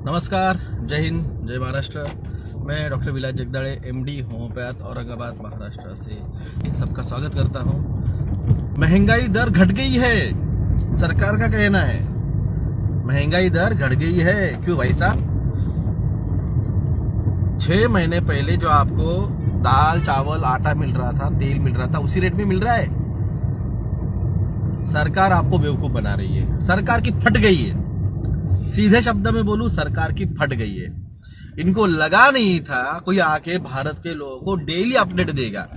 नमस्कार, जय हिंद, जय महाराष्ट्र। मैं डॉक्टर विलास जगदाळे, एमडी होम्योपैथ, औरंगाबाद, महाराष्ट्र से सबका स्वागत करता हूं। महंगाई दर घट गई है, सरकार का कहना है। महंगाई दर घट गई है। क्यों भाई साहब? 6 महीने पहले जो आपको दाल, चावल, आटा मिल रहा था, तेल मिल रहा था, उसी रेट में मिल रहा है। सरकार आपको बेवकूफ बना रही है। सरकार की फट गई है। सीधे शब्द में बोलूं, सरकार की फट गई है। इनको लगा नहीं था कोई आके भारत के लोगों को डेली अपडेट देगा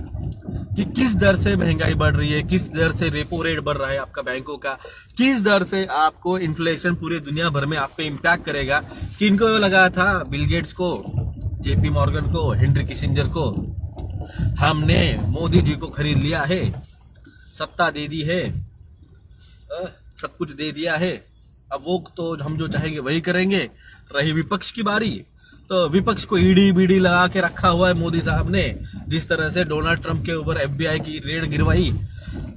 कि किस दर से महंगाई बढ़ रही है, किस दर से रेपो रेट बढ़ रहा है आपका बैंकों का, किस दर से आपको इन्फ्लेशन पूरी दुनिया भर में आप पे इम्पैक्ट करेगा। कि इनको लगा था बिल गेट्स को, जेपी मॉर्गन को, हेनरी किसिंजर को, हमने मोदी जी को खरीद लिया है, सत्ता दे दी है, सब कुछ दे दिया है, अब वो तो हम जो चाहेंगे वही करेंगे। रही विपक्ष की बारी, तो विपक्ष को ईडी बीडी लगा के रखा हुआ है मोदी साहब ने। जिस तरह से डोनाल्ड ट्रंप के ऊपर एफबीआई की रेड गिरवाई,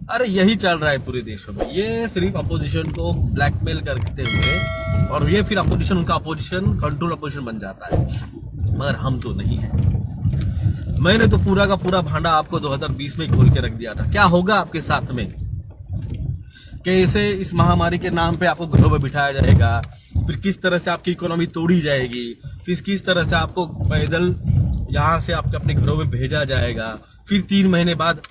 अरे यही चल रहा है पूरे देशों में। ये सिर्फ अपोजिशन को ब्लैकमेल करते हुए, और ये फिर अपोजिशन, उनका अपोजिशन कंट्रोल अपोजिशन बन जाता है। मगर हम तो नहीं है। मैंने तो पूरा का पूरा भांडा आपको 2020 में खोल के रख दिया था। क्या होगा आपके साथ में, कैसे इस महामारी के नाम पे आपको घरों में बिठाया जाएगा, फिर किस तरह से आपकी इकोनॉमी तोड़ी जाएगी, फिर किस तरह से आपको पैदल यहाँ से आपके अपने घरों में भेजा जाएगा, फिर 3 महीने बाद,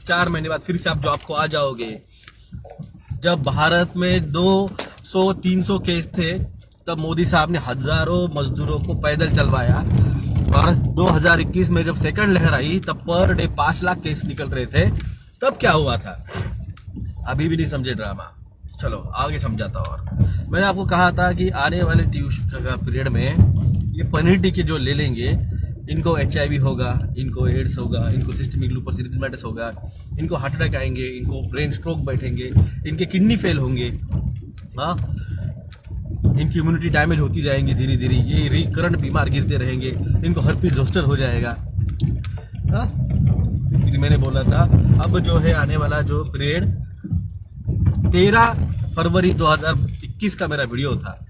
4 महीने बाद फिर से आप जॉब को आ जाओगे। जब भारत में 200-300 केस थे, तब मोदी साहब ने हजारों मजदूरों को पैदल चलवाया। और 2021 में जब सेकंड लहर आई, तब पर डे 5 लाख केस निकल रहे थे। तब क्या हुआ था? अभी भी नहीं समझे ड्रामा। चलो आगे समझाता। और मैंने आपको कहा था कि आने वाले ट्यूशन का पीरियड में ये पनीर टीके जो ले लेंगे, इनको HIV होगा, इनको एड्स होगा, इनको सिस्टमिक लूपस एरिथेमाटिस होगा, इनको हार्ट अटैक आएंगे, इनको ब्रेन स्ट्रोक बैठेंगे, इनके किडनी फेल होंगे, हाँ, इनकी इम्यूनिटी डैमेज होती जाएंगी धीरे धीरे, ये रिकरेंट बीमार गिरते रहेंगे, इनको हर्पीस जोस्टर हो जाएगा। हाँ, मैंने बोला था अब जो है आने वाला जो पीरियड 13 फरवरी 2021 का मेरा वीडियो था।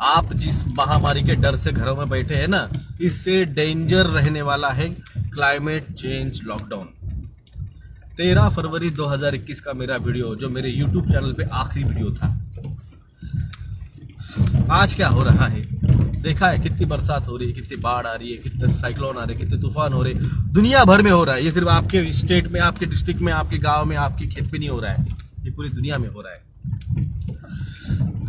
आप जिस महामारी के डर से घरों में बैठे हैं ना, इससे डेंजर रहने वाला है क्लाइमेट चेंज लॉकडाउन। 13 फरवरी 2021 का मेरा वीडियो, जो मेरे YouTube चैनल पे आखिरी वीडियो था। आज क्या हो रहा है देखा है? कितनी बरसात हो रही है, कितनी बाढ़ आ रही है, कितने साइक्लोन आ रहे, कितने तूफान हो रहे, दुनिया भर में हो रहा है। ये सिर्फ आपके स्टेट में, आपके डिस्ट्रिक्ट में, आपके गांव में, आपके खेत पे नहीं हो रहा है, ये पूरी दुनिया में हो रहा है।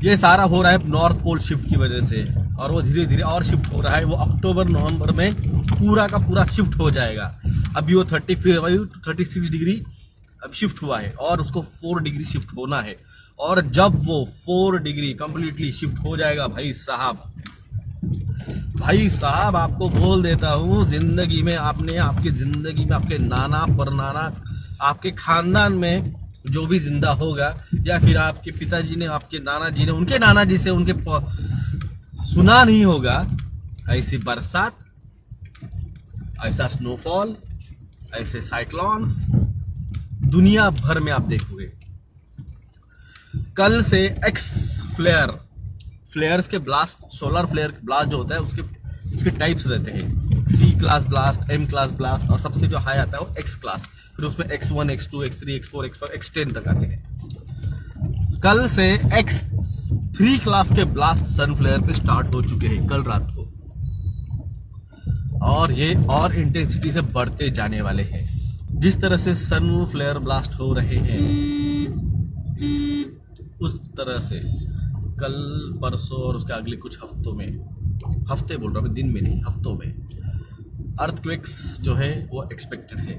ये सारा हो रहा है नॉर्थ पोल शिफ्ट की वजह से, और वो धीरे धीरे और शिफ्ट हो रहा है। वो अक्टूबर नवंबर में पूरा का पूरा शिफ्ट हो जाएगा। अभी वो 36 डिग्री अब शिफ्ट हुआ है, और उसको 4 डिग्री शिफ्ट होना है। और जब वो 4 डिग्री कंप्लीटली शिफ्ट हो जाएगा, भाई साहब आपको बोल देता हूं, जिंदगी में आपने, आपकी जिंदगी में आपके नाना परनाना, आपके खानदान में जो भी जिंदा होगा, या फिर आपके पिताजी ने, आपके नाना जी ने, उनके नाना जी से उनके सुना नहीं होगा ऐसी बरसात, ऐसा स्नोफॉल, ऐसे साइक्लोन्स दुनिया भर में आप देखोगे। कल से एक्स फ्लेयर्स के ब्लास्ट, सोलर फ्लेयर ब्लास्ट जो होता है, उसके टाइप्स रहते हैं। C class blast, M class blast, और सबसे जो हाई आता है वो X क्लास। फिर उसमें X1, X2, X3, X4, X5, X10 तक आते हैं। कल से X3 क्लास के ब्लास्ट सन फ्लेयर पे स्टार्ट हो चुके हैं कल रात को, और ये और इंटेंसिटी से बढ़ते जाने वाले हैं। जिस तरह से सन फ्लेयर ब्लास्ट हो रहे हैं, उस तरह से कल, परसों और उसके अगले कुछ हफ्तों में, हफ्ते बोल रहा हूँ, दिन में नहीं, हफ्तों में अर्थक्वेक्स जो है वो एक्सपेक्टेड है।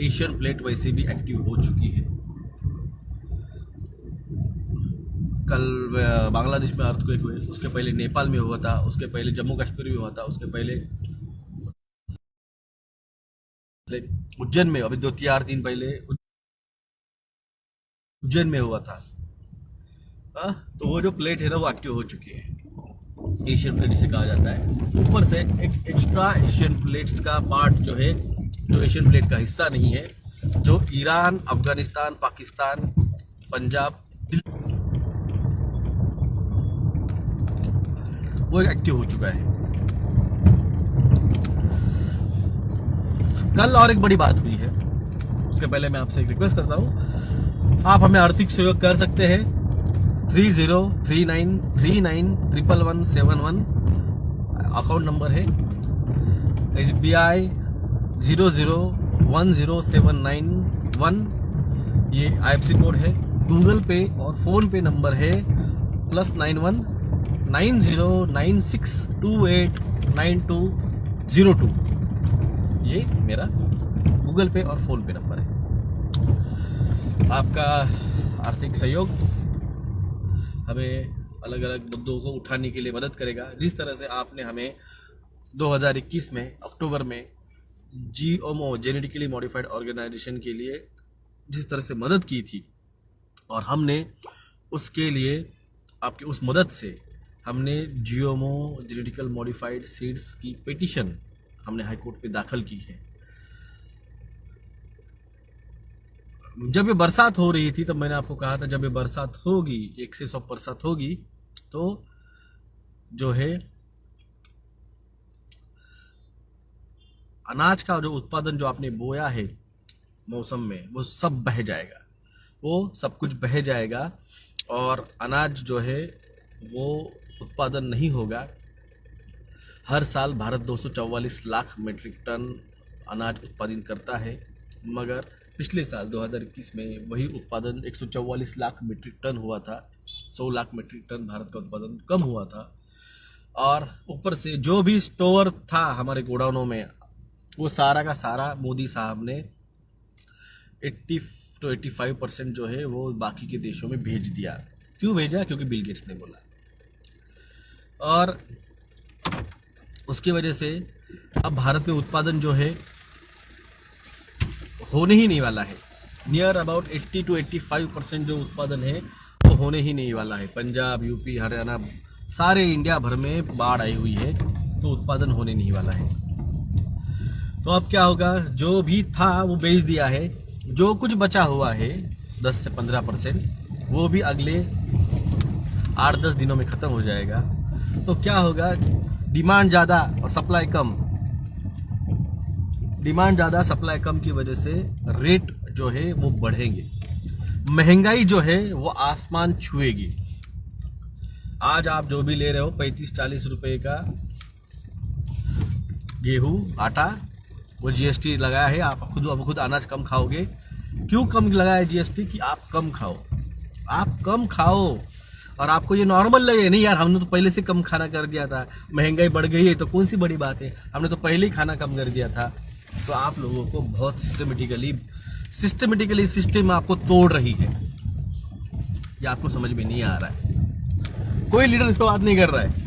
एशियन प्लेट वैसे भी एक्टिव हो चुकी है। कल बांग्लादेश में अर्थक्वेक हुए, उसके पहले नेपाल में हुआ था, उसके पहले जम्मू कश्मीर में हुआ था, उसके पहले उज्जैन में, अभी 2-4 दिन पहले उज्जैन में हुआ था। तो वो जो प्लेट है ना, वो एक्टिव हो चुकी है। एशियन प्लेट जिसे कहा जाता है। ऊपर से एक एक्स्ट्रा एशियन प्लेट्स का पार्ट जो है, जो एशियन प्लेट का हिस्सा नहीं है, जो ईरान, अफगानिस्तान, पाकिस्तान, पंजाब, वो एक्टिव हो चुका है। कल और एक बड़ी बात हुई है, उसके पहले मैं आपसे एक रिक्वेस्ट करता हूं, आप हमें आर्थिक सहयोग कर सकते हैं। 3039391171 अकाउंट नंबर है। SBI 00107991 ये IFSC कोड है। गूगल पे और फोन पे नंबर है +91 9096289202। ये मेरा गूगल पे और फोन पे नंबर है। आपका आर्थिक सहयोग हमें अलग अलग मुद्दों को उठाने के लिए मदद करेगा। जिस तरह से आपने हमें 2021 में अक्टूबर में GMO जेनेटिकली मॉडिफाइड ऑर्गेनाइजेशन के लिए जिस तरह से मदद की थी, और हमने उसके लिए आपकी उस मदद से हमने GMO जेनेटिकल मॉडिफाइड सीड्स की पिटीशन हमने हाई कोर्ट पे दाखिल की है। जब ये बरसात हो रही थी तब मैंने आपको कहा था, जब ये बरसात होगी 1 से 100 बरसात होगी तो जो है अनाज का जो उत्पादन जो आपने बोया है मौसम में, वो सब बह जाएगा, वो सब कुछ बह जाएगा और अनाज जो है वो उत्पादन नहीं होगा। हर साल भारत 244 लाख मीट्रिक टन अनाज उत्पादन करता है, मगर पिछले साल 2021 में वही उत्पादन 144 लाख मीट्रिक टन हुआ था। 100 लाख मीट्रिक टन भारत का उत्पादन कम हुआ था। और ऊपर से जो भी स्टोर था हमारे गोडाउनों में, वो सारा का सारा मोदी साहब ने 80 to 85% जो है वो बाकी के देशों में भेज दिया। क्यों भेजा? क्योंकि बिल गेट्स ने बोला। और उसकी वजह से अब भारत में उत्पादन जो है होने ही नहीं वाला है। नियर अबाउट 80 to 85% जो उत्पादन है वो होने ही नहीं वाला है। पंजाब, यूपी, हरियाणा, सारे इंडिया भर में बाढ़ आई हुई है, तो उत्पादन होने नहीं वाला है। तो अब क्या होगा? जो भी था वो बेच दिया है। जो कुछ बचा हुआ है 10 से 15%, वो भी अगले 8-10 दिनों में ख़त्म हो जाएगा। तो क्या होगा? डिमांड ज़्यादा और सप्लाई कम। डिमांड ज़्यादा, सप्लाई कम की वजह से रेट जो है वो बढ़ेंगे। महंगाई जो है वो आसमान छुएगी। आज आप जो भी ले रहे हो 35-40 रुपए का गेहूं, आटा, वो GST लगाया है। आप खुद अनाज कम खाओगे। क्यों कम लगाया है GST? कि आप कम खाओ, आप कम खाओ और आपको ये नॉर्मल लगे। नहीं यार, हमने तो पहले से कम खाना कर दिया था, महंगाई बढ़ गई है तो कौन सी बड़ी बात है, हमने तो पहले ही खाना कम कर दिया था। तो आप लोगों को बहुत सिस्टमेटिकली सिस्टम आपको तोड़ रही है। ये आपको समझ में नहीं आ रहा है। कोई लीडर इस पर बात नहीं कर रहा है।